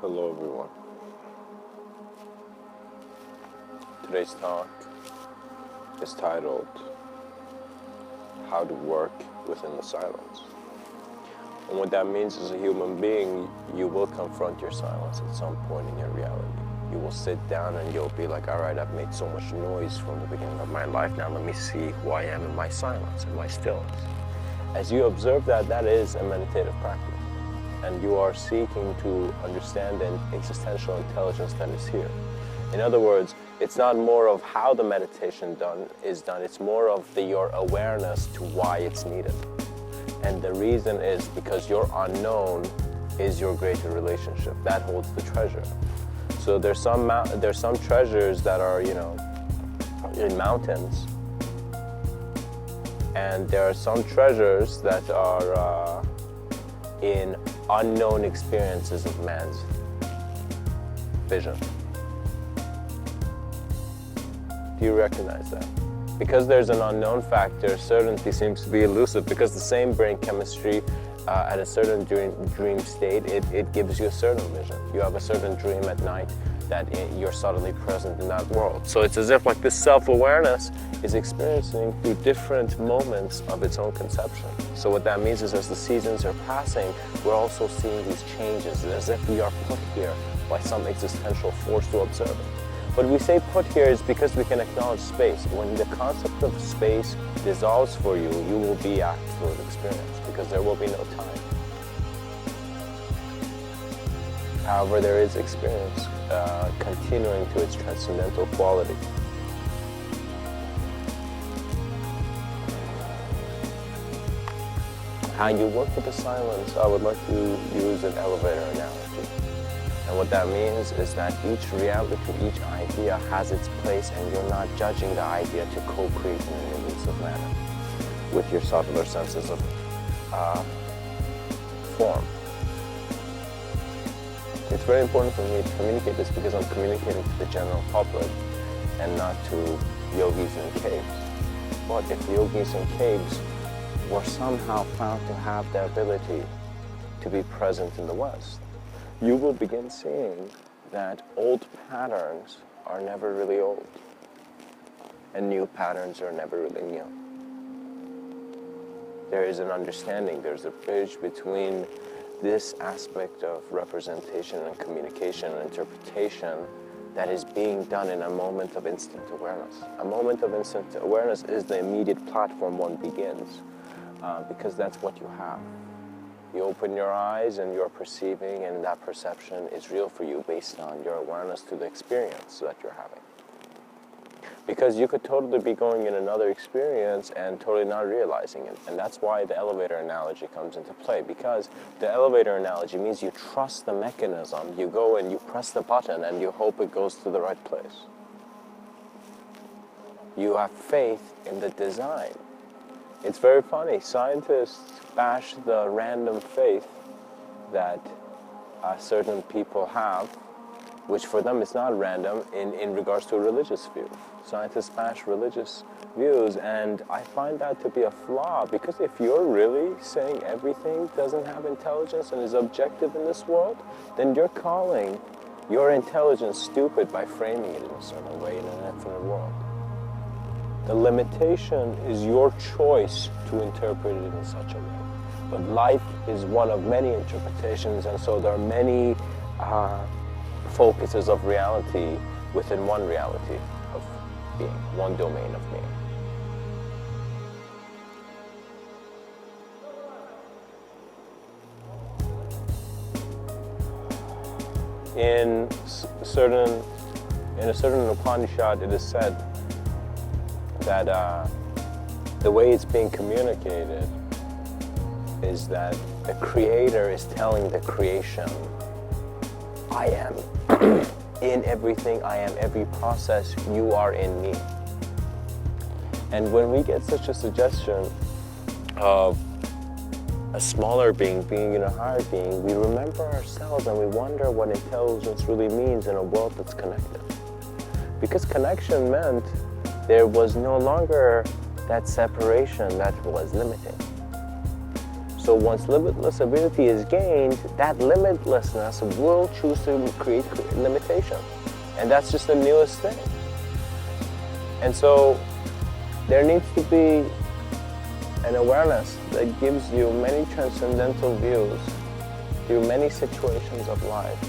Hello everyone. Today's talk is titled How to Work Within the Silence. And what that means as a human being, you will confront your silence at some point in your reality. You will sit down and you'll be like, all right, I've made so much noise from the beginning of my life. Now let me see who I am in my silence, in my stillness. As you observe that, that is a meditative practice. And you are seeking to understand the existential intelligence that is here. In other words, it's not more of how the meditation is done, it's more of your awareness to why it's needed. And the reason is because your unknown is your greater relationship. That holds the treasure. So there's some treasures that are, in mountains. And there are some treasures that are in unknown experiences of man's vision. Do you recognize that? Because there's an unknown factor, certainty seems to be elusive, because the same brain chemistry at a certain dream state, it gives you a certain vision. You have a certain dream at night that you're suddenly present in that world. So it's as if like this self-awareness is experiencing through different moments of its own conception. So what that means is as the seasons are passing, we're also seeing these changes, as if we are put here by some existential force to observe it. But we say put here is because we can acknowledge space. When the concept of space dissolves for you, you will be absolute experience because there will be no time. However, there is experience continuing to its transcendental quality. How you work with the silence, I would like to use an elevator analogy. And what that means is that each reality, each idea has its place, and you're not judging the idea to co-create in an elusive manner with your subtler senses of form. It's very important for me to communicate this because I'm communicating to the general public and not to yogis in caves. But if yogis in caves were somehow found to have the ability to be present in the West, you will begin seeing that old patterns are never really old, and new patterns are never really new. There is an understanding, there's a bridge between this aspect of representation and communication and interpretation that is being done in a moment of instant awareness. A moment of instant awareness is the immediate platform one begins, because that's what you have. You open your eyes and you're perceiving, and that perception is real for you based on your awareness to the experience that you're having. Because you could totally be going in another experience and totally not realizing it. And that's why the elevator analogy comes into play, because the elevator analogy means you trust the mechanism. You go and you press the button and you hope it goes to the right place. You have faith in the design. It's very funny. Scientists bash the random faith that certain people have, which for them is not random in regards to a religious view. Scientists bash religious views, and I find that to be a flaw, because if you're really saying everything doesn't have intelligence and is objective in this world, then you're calling your intelligence stupid by framing it in a certain way in an infinite world. The limitation is your choice to interpret it in such a way. But life is one of many interpretations, and so there are many focuses of reality within one reality of being, one domain of being. In a certain Upanishad, it is said that the way it's being communicated is that the creator is telling the creation, I am in everything, I am every process, you are in me. And when we get such a suggestion of a smaller being being in a higher being, we remember ourselves and we wonder what intelligence really means in a world that's connected. Because connection meant there was no longer that separation that was limiting. So once limitless ability is gained, that limitlessness will choose to create limitation. And that's just the newest thing. And so there needs to be an awareness that gives you many transcendental views through many situations of life,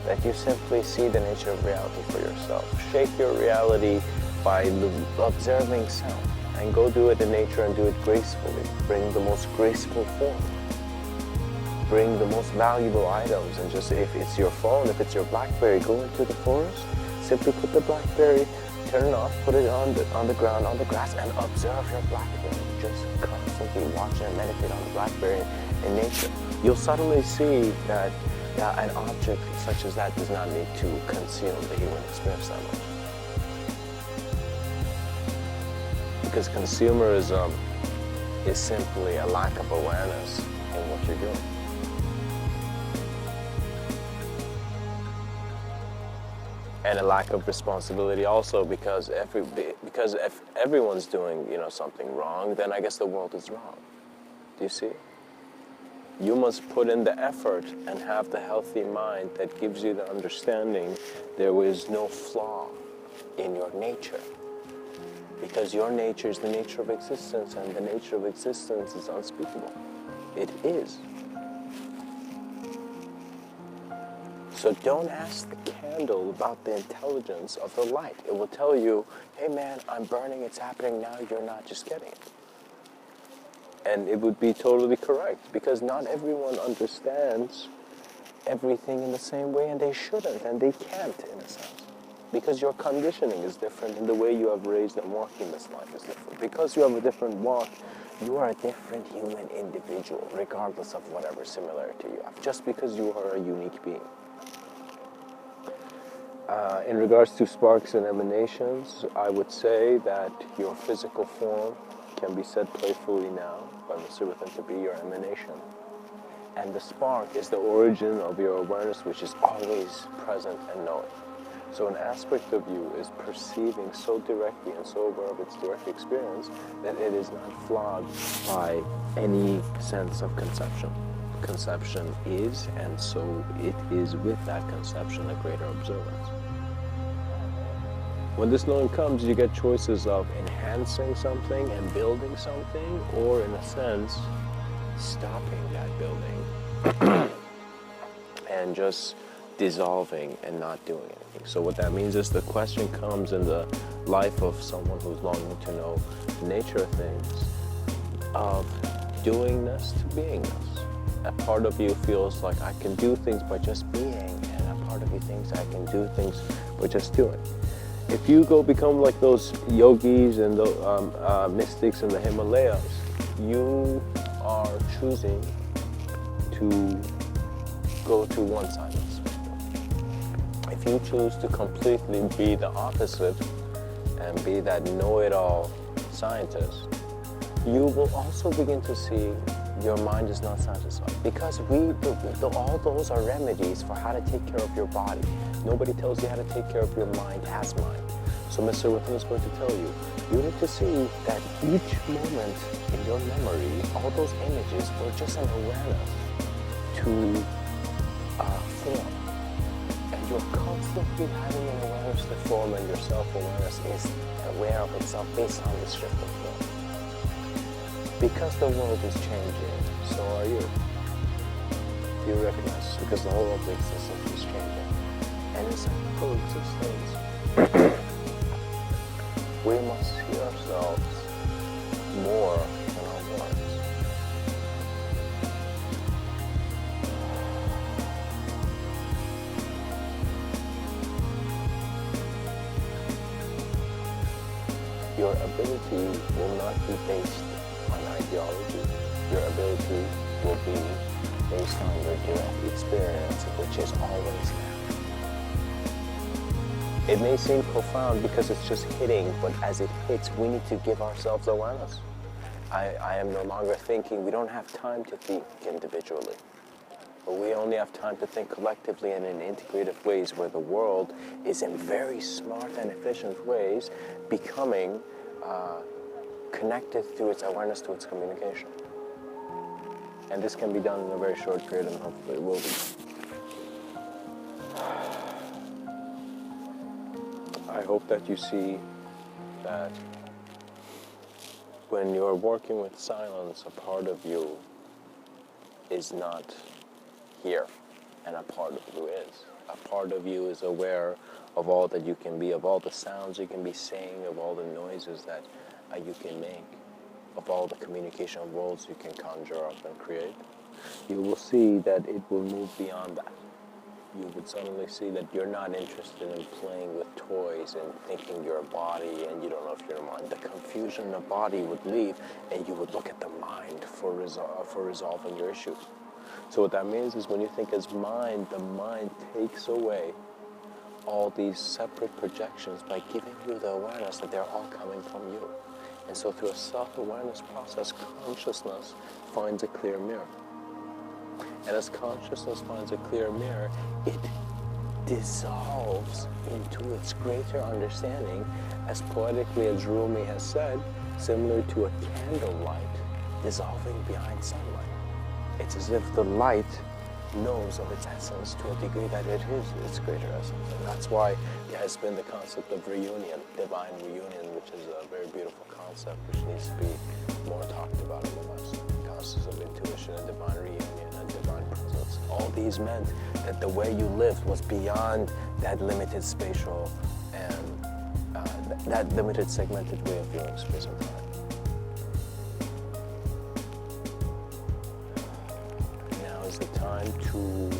that you simply see the nature of reality for yourself. Shape your reality by observing self, and go do it in nature and do it gracefully. Bring the most graceful form. Bring the most valuable items, and just, if it's your phone, if it's your BlackBerry, go into the forest, simply put the BlackBerry, turn it off, put it on the ground, on the grass, and observe your BlackBerry. Just constantly watch and meditate on the BlackBerry in nature. You'll suddenly see that an object such as that does not need to conceal the human experience that much. Because consumerism is simply a lack of awareness in what you're doing. And a lack of responsibility also, because if everyone's doing something wrong, then I guess the world is wrong. Do you see? You must put in the effort and have the healthy mind that gives you the understanding there is no flaw in your nature. Because your nature is the nature of existence, and the nature of existence is unspeakable. It is. So don't ask the candle about the intelligence of the light. It will tell you, hey man, I'm burning, it's happening now, you're not just getting it. And it would be totally correct, because not everyone understands everything in the same way, and they shouldn't, and they can't, in a sense. Because your conditioning is different, and the way you have raised and walked in this life is different. Because you have a different walk, you are a different human individual, regardless of whatever similarity you have, just because you are a unique being. In regards to sparks and emanations, I would say that your physical form can be said playfully now by Mr.Within to be your emanation. And the spark is the origin of your awareness, which is always present and knowing. So an aspect of you is perceiving so directly and so aware of its direct experience that it is not flogged by any sense of conception. Conception is, and so it is with that conception a greater observance. When this knowing comes, you get choices of enhancing something and building something, or in a sense, stopping that building and just dissolving and not doing anything. So what that means is the question comes in the life of someone who's longing to know the nature of things, of doingness to beingness. A part of you feels like I can do things by just being, and a part of you thinks I can do things by just doing. If you go become like those yogis and the mystics in the Himalayas, you are choosing to go to one side of the spectrum. If you choose to completely be the opposite and be that know-it-all scientist, you will also begin to see your mind is not satisfied. Because all those are remedies for how to take care of your body. Nobody tells you how to take care of your mind as mind. So Mr.Within is going to tell you, you need to see that each moment in your memory, all those images were just an awareness to form. And you're constantly having an awareness to form, and your self-awareness is aware of itself based on this shift of form. Because the world is changing, so are you. You recognize, because the whole of the existence is changing. And it's a coexistence. We must see ourselves more than our words. Your ability will not be based on ideology. Your ability will be based on your direct experience, which is always there. It may seem profound because it's just hitting, but as it hits, we need to give ourselves awareness. I am no longer thinking. We don't have time to think individually, but we only have time to think collectively and in integrative ways, where the world is in very smart and efficient ways becoming connected through its awareness to its communication. And this can be done in a very short period, and hopefully it will be. I hope that you see that when you're working with silence, a part of you is not here, and a part of you is. A part of you is aware of all that you can be, of all the sounds you can be saying, of all the noises that you can make, of all the communication worlds you can conjure up and create. You will see that it will move beyond that. You would suddenly see that you're not interested in playing with toys and thinking you're a body and you don't know if you're a mind. The confusion in the body would leave, and you would look at the mind for resolving your issues. So what that means is when you think as mind, the mind takes away all these separate projections by giving you the awareness that they're all coming from you. And so through a self-awareness process, consciousness finds a clear mirror. And as consciousness finds a clear mirror, it dissolves into its greater understanding, as poetically as Rumi has said, similar to a candlelight dissolving behind sunlight. It's as if the light knows of its essence to a degree that it is its greater essence. And that's why there has been the concept of reunion, divine reunion, which is a very beautiful concept which needs to be more talked about in the West. Concepts of intuition and divine reunion and divine presence. All these meant that the way you lived was beyond that limited spatial and that limited segmented way of viewing space and time. Now is the time to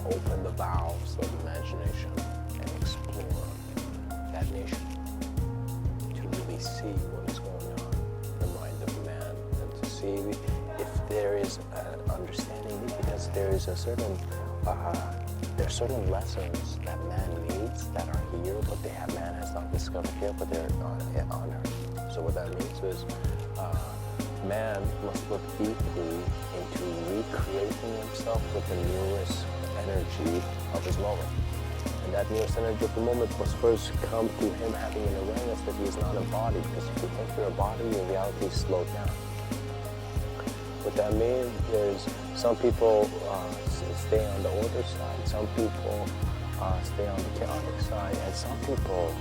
open the valves of imagination and explore that nation, to really see what is going on in the mind of man, and to see if there is an understanding, because there is a certain there are certain lessons that man needs that are here, but man has not discovered yet, but they're on earth. So what that means is man must look deeply into recreating himself with the newest energy of his moment. And that newest energy of the moment must first come through him having an awareness that he is not a body, because if you think you're a body, your reality is slowed down. What that means is some people stay on the order side, some people stay on the chaotic side, and some people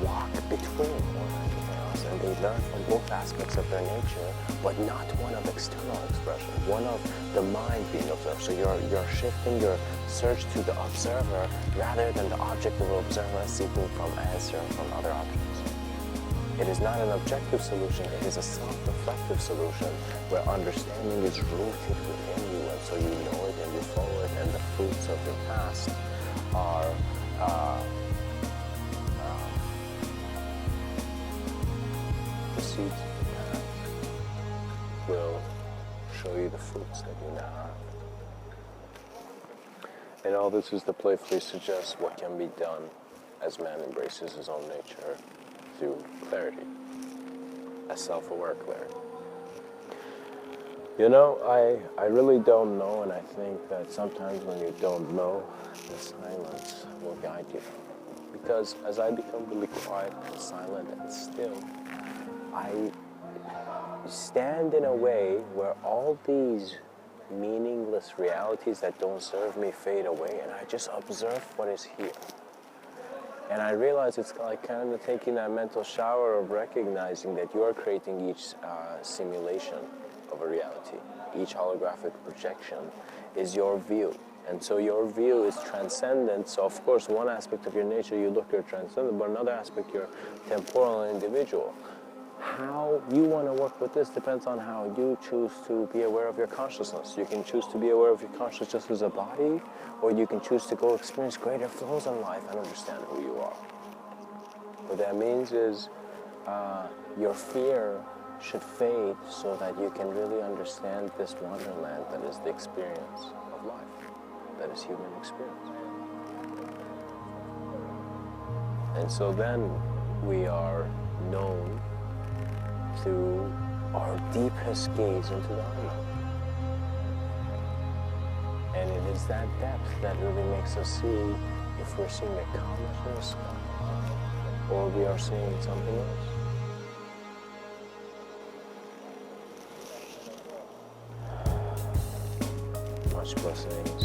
walk between order and chaos, and they learn from both aspects of their nature, but not one of external expression, one of the mind being observed. So you're shifting your search to the observer rather than the object of the observer seeking from answer from other objects. It is not an objective solution, it is a self-reflective solution where understanding is rooted within you, and so you know it and you follow it, and the fruits of your past are the seeds of the past will show you the fruits that you now have. And all this is to playfully suggest what can be done as man embraces his own nature through clarity, a self-aware clarity. You know, I really don't know, and I think that sometimes when you don't know, the silence will guide you. Because as I become really quiet and silent and still, I stand in a way where all these meaningless realities that don't serve me fade away, and I just observe what is here. And I realize it's like kind of taking that mental shower of recognizing that you are creating each simulation of a reality. Each holographic projection is your view. And so your view is transcendent. So of course, one aspect of your nature, you look, you're transcendent, but another aspect, you're temporal and individual. How you want to work with this depends on how you choose to be aware of your consciousness. You can choose to be aware of your consciousness just as a body, or you can choose to go experience greater flows in life and understand who you are. What that means is your fear should fade so that you can really understand this wonderland that is the experience of life, that is human experience. And so then we are known through our deepest gaze into the unknown. And it is that depth that really makes us see if we're seeing a comet in the sky or we are seeing something else. listening.